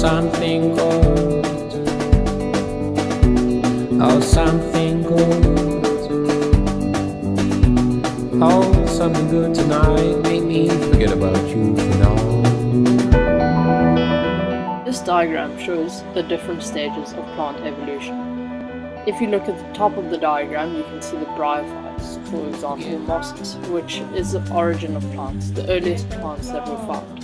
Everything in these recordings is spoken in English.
something good. Oh, something good. Oh, something good tonight. Make me forget about you for now. This diagram shows the different stages of plant evolution. If you look at the top of the diagram, you can see the bryophytes, for example mosses, which is the origin of plants, the earliest plants that were found.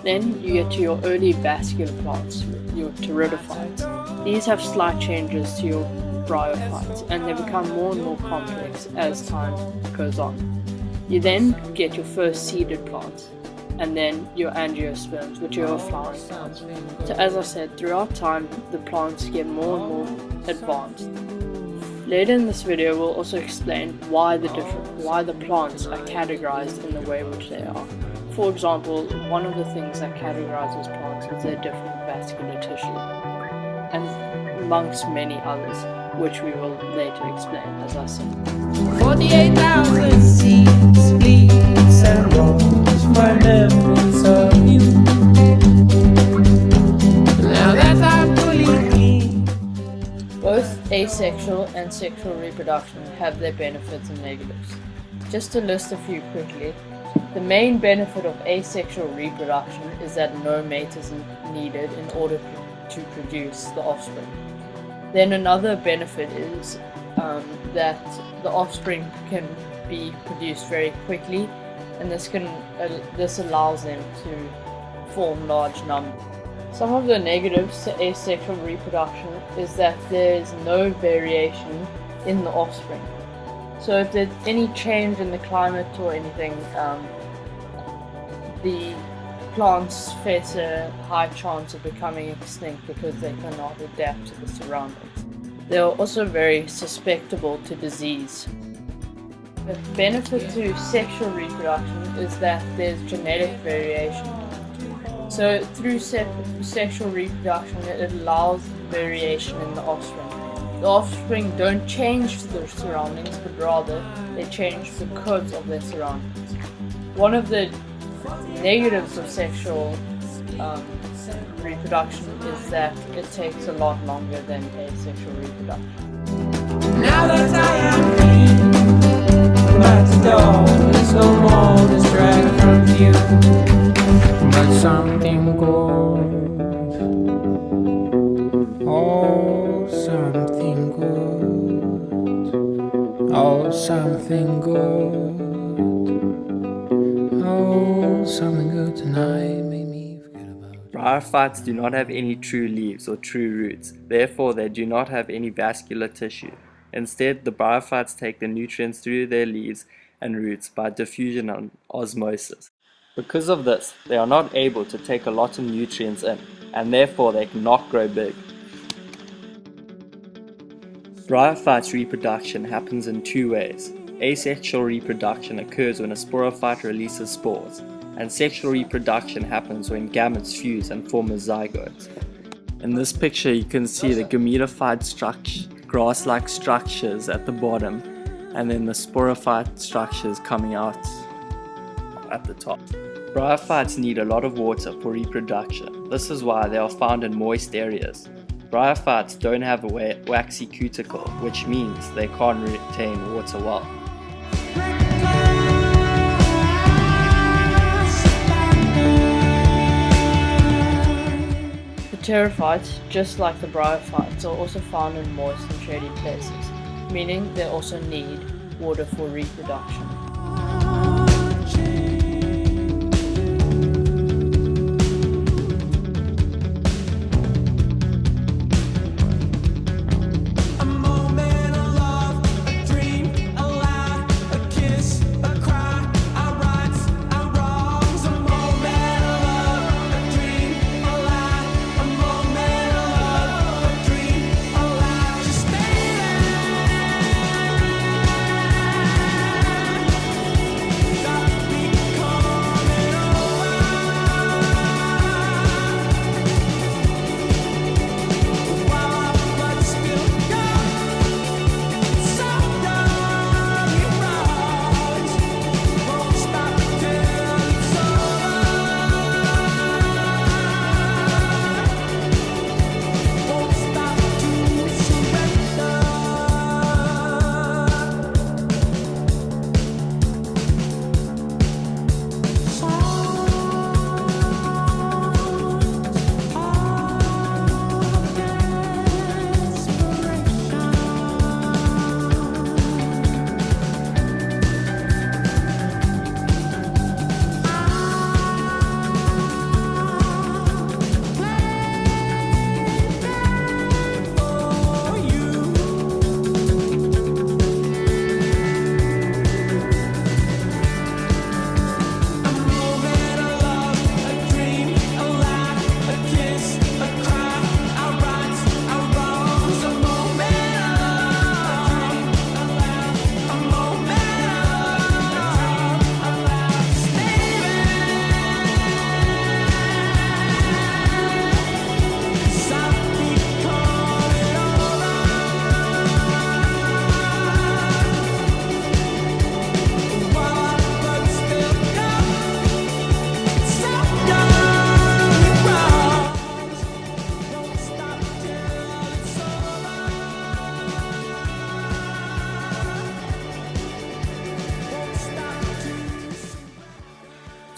Then you get to your early vascular plants, your pteridophytes. These have slight changes to your bryophytes, and they become more and more complex as time goes on. You then get your first seeded plants, and then your angiosperms, which are your flowering plants. So as I said, throughout time, the plants get more and more advanced. Later in this video, we'll also explain why the plants are categorized in the way which they are. For example, one of the things that categorizes plants is their different vascular tissue, and amongst many others, which we will later explain, as I said. 48,000 seeds, leaves and roses, my memories of you. Now that I'm fully clean. Both asexual and sexual reproduction have their benefits and negatives. Just to list a few quickly, the main benefit of asexual reproduction is that no mate is needed in order to produce the offspring. Then another benefit is that the offspring can be produced very quickly, and this allows them to form large numbers. Some of the negatives to asexual reproduction is that there is no variation in the offspring. So if there's any change in the climate or anything, the plants face a high chance of becoming extinct because they cannot adapt to the surroundings. They are also very susceptible to disease. The benefit to sexual reproduction is that there's genetic variation. So through sexual reproduction, it allows variation in the offspring. The offspring don't change their surroundings, but rather they change because of their surroundings. One of the negatives of sexual reproduction is that it takes a lot longer than asexual reproduction. Now that I am free, about to go, there's no more distract from you. But something good, oh something good, oh something good, oh something good tonight. Make me forget about. Bryophytes do not have any true leaves or true roots, therefore they do not have any vascular tissue. Instead, the bryophytes take the nutrients through their leaves and roots by diffusion and osmosis. Because of this, they are not able to take a lot of nutrients in, and therefore they cannot grow big. Bryophytes reproduction happens in two ways. Asexual reproduction occurs when a sporophyte releases spores, and sexual reproduction happens when gametes fuse and form a zygote. In this picture you can see the gametophyte grass-like structures at the bottom, and then the sporophyte structures coming out at the top. Bryophytes need a lot of water for reproduction. This is why they are found in moist areas. Bryophytes don't have a waxy cuticle, which means they can't retain water well. The pterophytes, just like the bryophytes, are also found in moist and shady places, meaning they also need water for reproduction.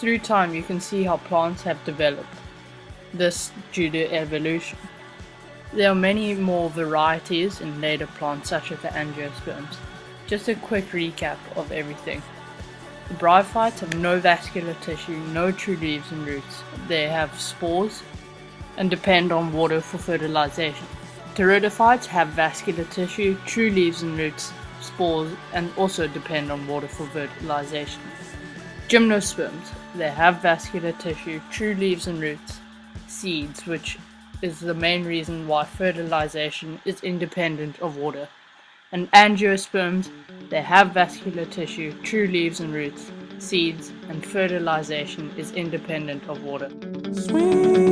through time you can see how plants have developed, this due to evolution. There are many more varieties in later plants such as the angiosperms. Just a quick recap of everything. The bryophytes have no vascular tissue, no true leaves and roots. They have spores and depend on water for fertilization. Pteridophytes have vascular tissue, true leaves and roots, spores, and also depend on water for fertilization. Gymnosperms, they have vascular tissue, true leaves and roots, seeds, which is the main reason why fertilization is independent of water. And angiosperms, they have vascular tissue, true leaves and roots, seeds, and fertilization is independent of water. Swing.